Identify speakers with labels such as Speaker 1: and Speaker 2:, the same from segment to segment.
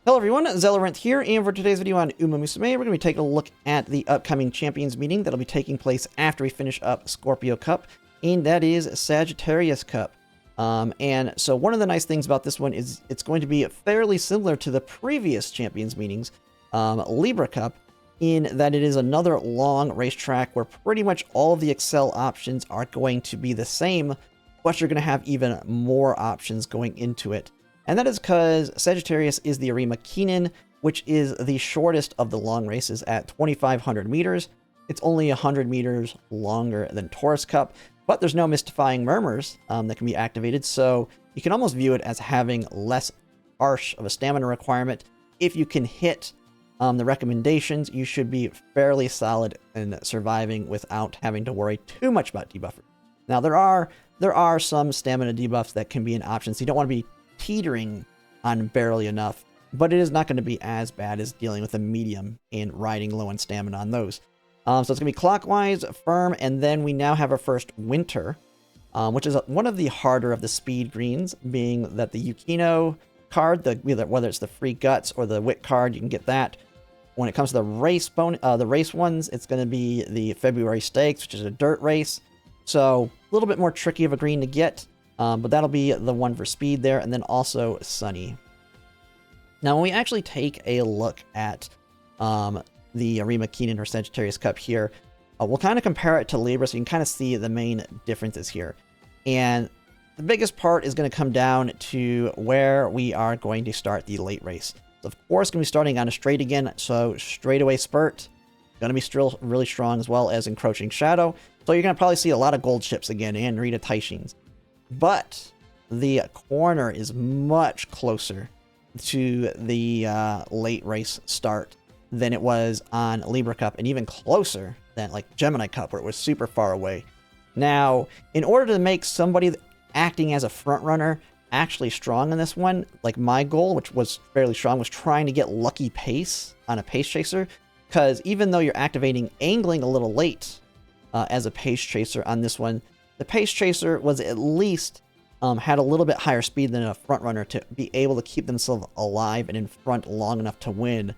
Speaker 1: Hello everyone, Zelloranth here, and for today's video on Umamusume, we're going to be taking a look at the upcoming Champions meeting that'll be taking place after we finish up Scorpio Cup, and that is Sagittarius Cup. And so one of the nice things about this one is it's going to be fairly similar to the previous Champions meetings, Libra Cup, in that it is another long racetrack where pretty much all of the Excel options are going to be the same, but you're going to have even more options going into it. And that is because Sagittarius is the Arima Keenan, which is the shortest of the long races at 2,500 meters. It's only 100 meters longer than Taurus Cup, but there's no mystifying murmurs that can be activated, so you can almost view it as having less harsh of a stamina requirement. If you can hit the recommendations, you should be fairly solid in surviving without having to worry too much about debuffers. Now, there are some stamina debuffs that can be an option, so you don't want to be teetering on barely enough, but it is not going to be as bad as dealing with a medium and riding low on stamina on those. So it's going to be clockwise, firm, and then we now have our first winter, which is one of the harder of the speed greens, being that the Yukino card, whether it's the free guts or the wit card, you can get that. When it comes to the race ones, it's going to be the February Stakes, which is a dirt race, so a little bit more tricky of a green to get. But that'll be the one for speed there, and then also Sunny. Now, when we actually take a look at the Arima Keenan or Sagittarius Cup here, we'll kind of compare it to Libra so you can kind of see the main differences here. And the biggest part is going to come down to where we are going to start the late race. So, of course, going to be starting on a straight again, so straightaway spurt. Going to be still really strong, as well as encroaching shadow. So you're going to probably see a lot of gold ships again and Rita Taishins. But the corner is much closer to the late race start than it was on Libra Cup, and even closer than like Gemini Cup, where it was super far away. Now, in order to make somebody acting as a front runner actually strong in this one, like my goal, which was fairly strong, was trying to get lucky pace on a pace chaser, because even though you're activating angling a little late as a pace chaser on this one, the pace chaser was at least had a little bit higher speed than a front runner to be able to keep themselves alive and in front long enough to win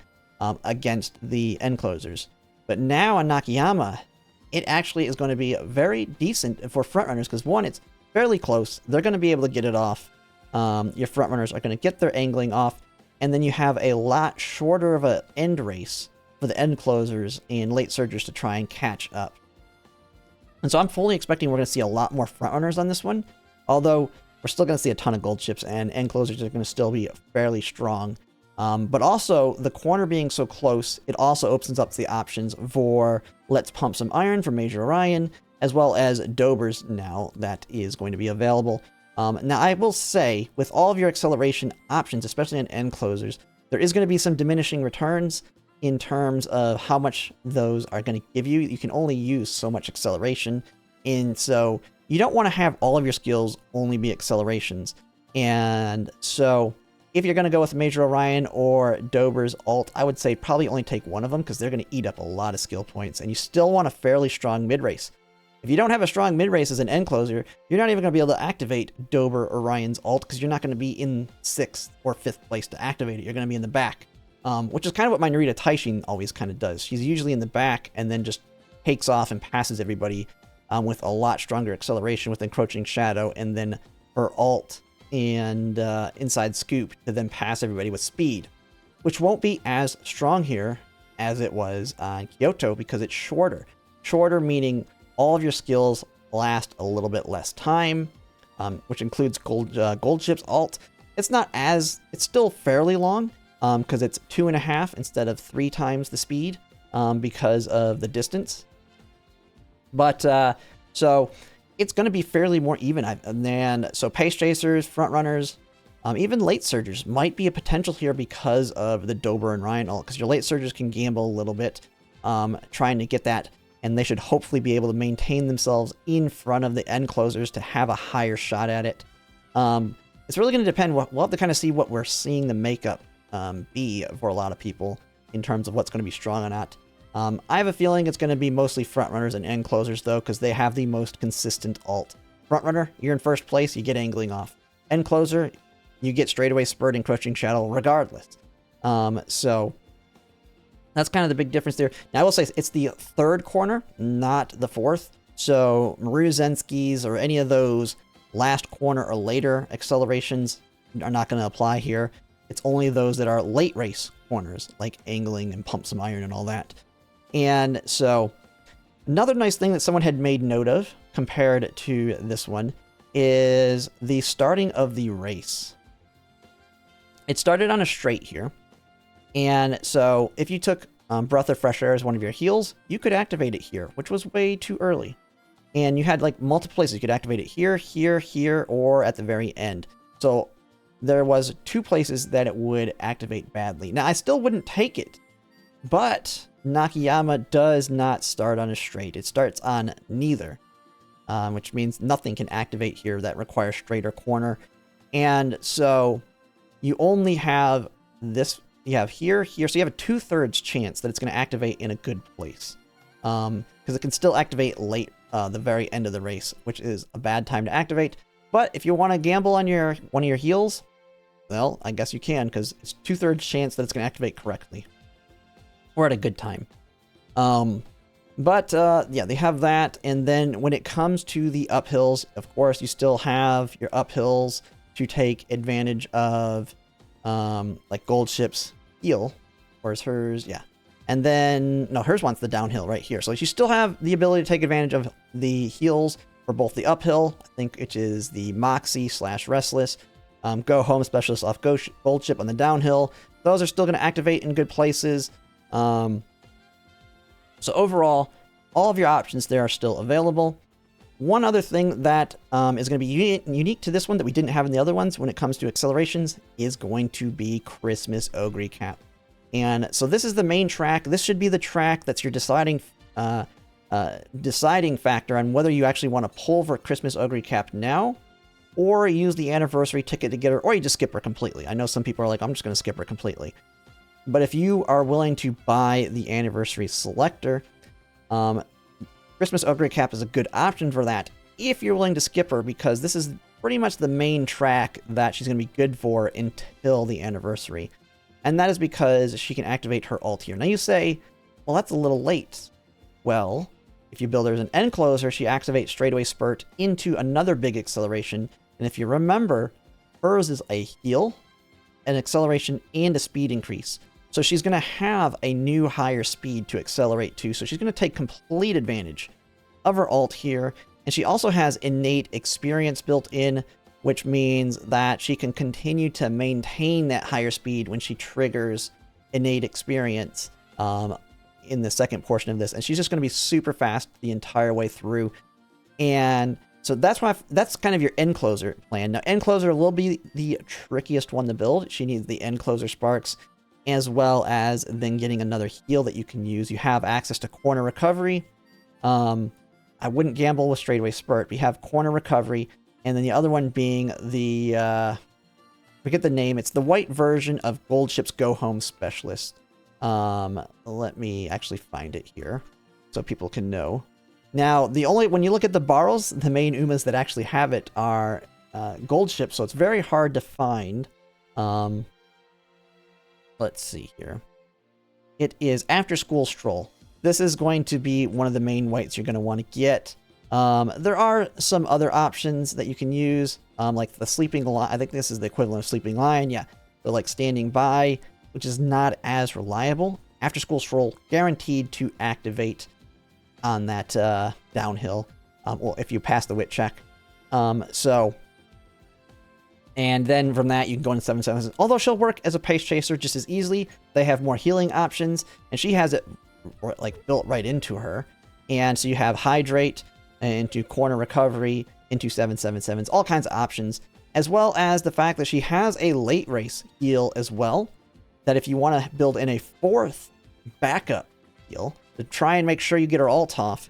Speaker 1: against the end closers. But now on Nakayama, it actually is going to be very decent for front runners because one, it's fairly close. They're going to be able to get it off. Your front runners are going to get their angling off, and then you have a lot shorter of an end race for the end closers and late surgers to try and catch up. And so I'm fully expecting we're going to see a lot more front runners on this one, although we're still going to see a ton of gold chips and end closers are going to still be fairly strong. But also, the corner being so close, it also opens up the options for Let's Pump Some Iron for Major Orion, as well as Dobers now that is going to be available. Now, I will say, with all of your acceleration options, especially on end closers, there is going to be some diminishing returns in terms of how much those are going to give you. You can only use so much acceleration, and so you don't want to have all of your skills only be accelerations. And so if you're going to go with Major Orion or Dober's ult, I would say probably only take one of them because they're going to eat up a lot of skill points, and you still want a fairly strong mid-race. If you don't have a strong mid-race as an end closer, you're not even going to be able to activate Dober Orion's ult because you're not going to be in 6th or 5th place to activate it. You're going to be in the back. Which is kind of what my Narita Taishin always kind of does. She's usually in the back and then just takes off and passes everybody with a lot stronger acceleration with Encroaching Shadow, and then her ult and Inside Scoop to then pass everybody with speed, which won't be as strong here as it was on Kyoto because it's shorter. Shorter meaning all of your skills last a little bit less time, which includes Gold Chip's ult. It's still fairly long. Because it's 2.5 instead of 3 times the speed because of the distance. But so it's going to be fairly more even. So pace chasers, front runners, even late surgers might be a potential here because of the Dober and Ryan ult. Because your late surgers can gamble a little bit trying to get that, and they should hopefully be able to maintain themselves in front of the end closers to have a higher shot at it. It's really going to depend. We'll have to kind of see what we're seeing the makeup be for a lot of people in terms of what's going to be strong or not. I have a feeling it's going to be mostly front runners and end closers though, because they have the most consistent ult. Front runner, you're in first place, you get angling off. End closer, you get straightaway spurt, encroaching shadow regardless. So that's kind of the big difference there. Now, I will say it's the third corner, not the fourth. So Maria Zensky's or any of those last corner or later accelerations are not going to apply here. It's only those that are late race corners, like angling and pump some iron and all that. And so another nice thing that someone had made note of compared to this one is the starting of the race. It started on a straight here. And so if you took Breath of Fresh Air as one of your heals, you could activate it here, which was way too early. And you had like multiple places. You could activate it here, here, here, or at the very end. So there was 2 places that it would activate badly. Now, I still wouldn't take it, but Nakayama does not start on a straight. It starts on neither, which means nothing can activate here that requires straight or corner. And so you only have this. You have here, here. So you have a 2/3 chance that it's going to activate in a good place. Because it can still activate late, the very end of the race, which is a bad time to activate. But if you want to gamble on one of your heals, well, I guess you can, because it's 2/3 chance that it's going to activate correctly. Or at a good time. Yeah, they have that. And then when it comes to the uphills, of course, you still have your uphills to take advantage of, like Gold Ship's heal. Where's hers? Yeah. And then, no, hers wants the downhill right here. So you still have the ability to take advantage of the heals for both the uphill, I think, which is the Moxie / Restless, Go Home Specialist off Gold Ship on the downhill. Those are still going to activate in good places. So overall, all of your options there are still available. One other thing that is going to be unique to this one that we didn't have in the other ones when it comes to accelerations is going to be Christmas Oguri Cap. And so this is the main track. This should be the track that's your deciding factor on whether you actually want to pull for Christmas Oguri Cap now, or use the anniversary ticket to get her, or you just skip her completely. I know some people are like, I'm just going to skip her completely. But if you are willing to buy the anniversary selector, Christmas Oguri Cap is a good option for that if you're willing to skip her, because this is pretty much the main track that she's going to be good for until the anniversary. And that is because she can activate her ult here. Now you say, well, that's a little late. Well, if you build her as an end closer, she activates straightaway spurt into another big acceleration. And if you remember, hers is a heal, an acceleration, and a speed increase. So she's going to have a new higher speed to accelerate to. So she's going to take complete advantage of her ult here. And she also has innate experience built in, which means that she can continue to maintain that higher speed when she triggers innate experience in the second portion of this. And she's just going to be super fast the entire way through. And so that's kind of your end closer plan. Now, end closer will be the trickiest one to build. She needs the end closer sparks, as well as then getting another heal that you can use. You have access to corner recovery. I wouldn't gamble with straightaway spurt. We have corner recovery, and then the other one being the forget the name. It's the white version of Gold Ship's Go Home Specialist. Let me actually find it here so people can know. Now, when you look at the borrows, the main Umas that actually have it are Gold Ship, so it's very hard to find. Let's see here. It is After School Stroll. This is going to be one of the main whites you're going to want to get. There are some other options that you can use, like the Sleeping Lion. I think this is the equivalent of Sleeping Lion. Yeah, they're like Standing By, which is not as reliable. After School Stroll, guaranteed to activate on that downhill, well, if you pass the wit check. And then from that, you can go into 7/7. Although she'll work as a pace chaser just as easily, they have more healing options, and she has it like built right into her. And so you have Hydrate into corner recovery, into 7/7/7s, all kinds of options, as well as the fact that she has a late race heal as well, that if you want to build in a fourth backup heal to try and make sure you get her ult off,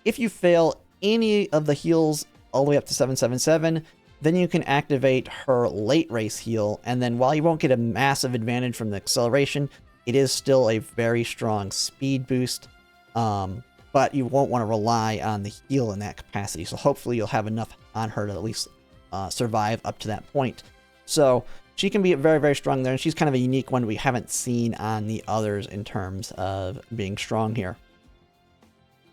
Speaker 1: if you fail any of the heals all the way up to 7/7/7, then you can activate her late race heal, and then while you won't get a massive advantage from the acceleration, it is still a very strong speed boost, but you won't want to rely on the heal in that capacity. So hopefully you'll have enough on her to at least survive up to that point. So she can be very, very strong there, and she's kind of a unique one we haven't seen on the others in terms of being strong here.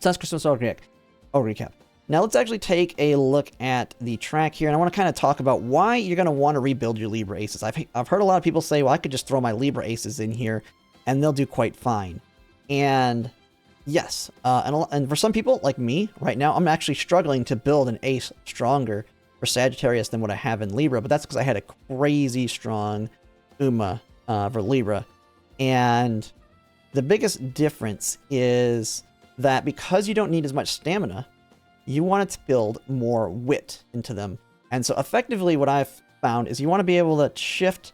Speaker 1: So that's Christmas Oguri Cap. Now let's actually take a look at the track here, and I want to kind of talk about why you're going to want to rebuild your Libra Aces. I've heard a lot of people say, well, I could just throw my Libra Aces in here, and they'll do quite fine. And yes, and for some people, like me, right now, I'm actually struggling to build an Ace stronger for Sagittarius than what I have in Libra, but that's because I had a crazy strong Uma for Libra. And the biggest difference is that because you don't need as much stamina, you want to build more wit into them. And so effectively what I've found is you want to be able to shift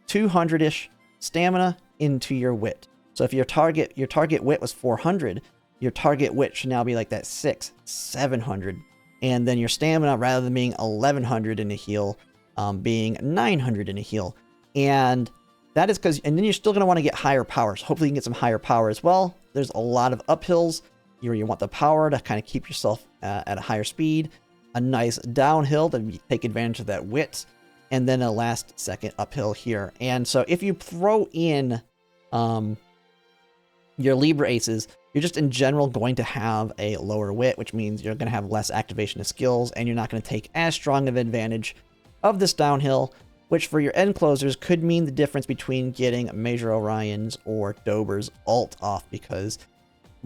Speaker 1: 200-ish stamina into your wit. So if your target wit was 400, your target wit should now be like that 700. And then your stamina, rather than being 1100 in a heal, being 900 in a heal. And that is because, and then you're still going to want to get higher powers. Hopefully you can get some higher power as well. There's a lot of uphills. You want the power to kind of keep yourself at a higher speed, a nice downhill to take advantage of that wit, and then a last second uphill here. And so if you throw in your Libra Aces, you're just in general going to have a lower wit, which means you're going to have less activation of skills, and you're not going to take as strong of advantage of this downhill, which for your end closers could mean the difference between getting Major Orion's or Dober's ult off, because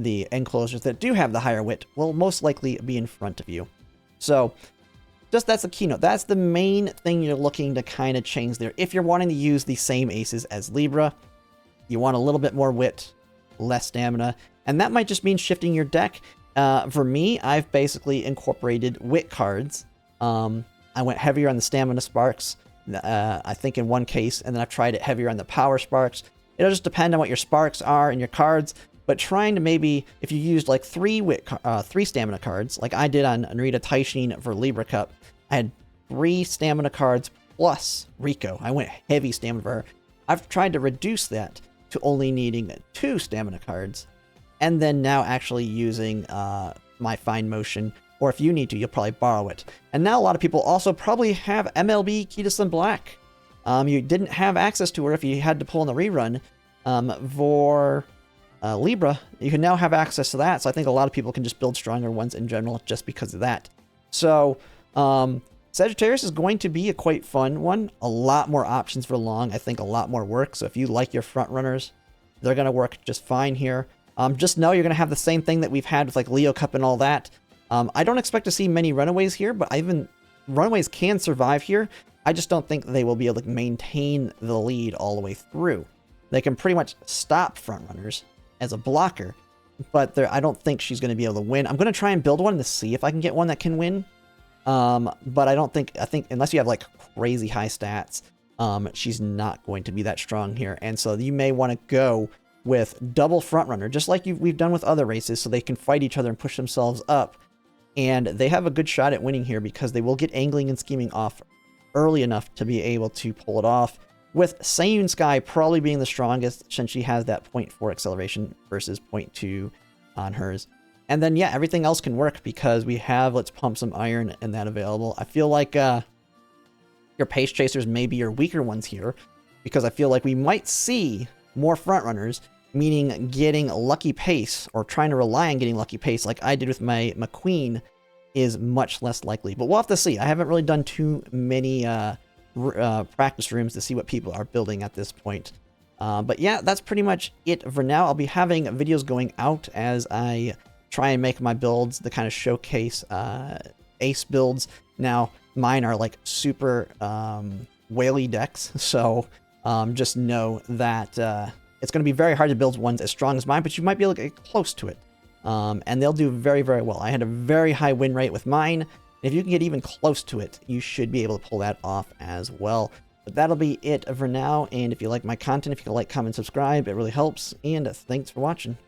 Speaker 1: the end closers that do have the higher wit will most likely be in front of you. So that's the keynote. That's the main thing you're looking to kind of change there. If you're wanting to use the same aces as Libra, you want a little bit more wit, less stamina, and that might just mean shifting your deck. For me, I've basically incorporated wit cards. I went heavier on the stamina sparks, I think in one case, and then I've tried it heavier on the power sparks. It'll just depend on what your sparks are and your cards. But trying to maybe, if you used like three stamina cards, like I did on Narita Taishin for Libra Cup, I had 3 stamina cards plus Rico. I went heavy stamina for her. I've tried to reduce that to only needing 2 stamina cards, and then now actually using my Fine Motion, or if you need to, you'll probably borrow it. And now a lot of people also probably have MLB Kitasun Black. You didn't have access to her if you had to pull in the rerun for Libra. You can now have access to that, so I think a lot of people can just build stronger ones in general just because of that. So Sagittarius is going to be a quite fun one. A lot more options for long. I think a lot more work. So if you like your front runners, they're going to work just fine here. Just know you're going to have the same thing that we've had with like Leo Cup and all that. I don't expect to see many runaways here, but runaways can survive here. I just don't think they will be able to maintain the lead all the way through. They can pretty much stop front runners as a blocker, but I don't think she's going to be able to win. I'm going to try and build one to see if I can get one that can win. But I think unless you have like crazy high stats, she's not going to be that strong here. And so you may want to go with double front runner, just like we've done with other races, so they can fight each other and push themselves up. And they have a good shot at winning here because they will get angling and scheming off early enough to be able to pull it off, with Seiyun Sky probably being the strongest since she has that 0.4 acceleration versus 0.2 on hers. And then, yeah, everything else can work because we have Let's Pump Some Iron and that available. I feel like your Pace Chasers may be your weaker ones here because I feel like we might see more front runners, meaning getting Lucky Pace or trying to rely on getting Lucky Pace like I did with my McQueen is much less likely. But we'll have to see. I haven't really done too many practice rooms to see what people are building at this point. But yeah, that's pretty much it for now. I'll be having videos going out as I try and make my builds to kind of showcase ace builds. Now, mine are like super whaley decks, so just know that it's going to be very hard to build ones as strong as mine, but you might be able to get close to it. And they'll do very, very well. I had a very high win rate with mine. If you can get even close to it, you should be able to pull that off as well. But that'll be it for now. And if you like my content, if you can like, comment, subscribe, it really helps. And thanks for watching.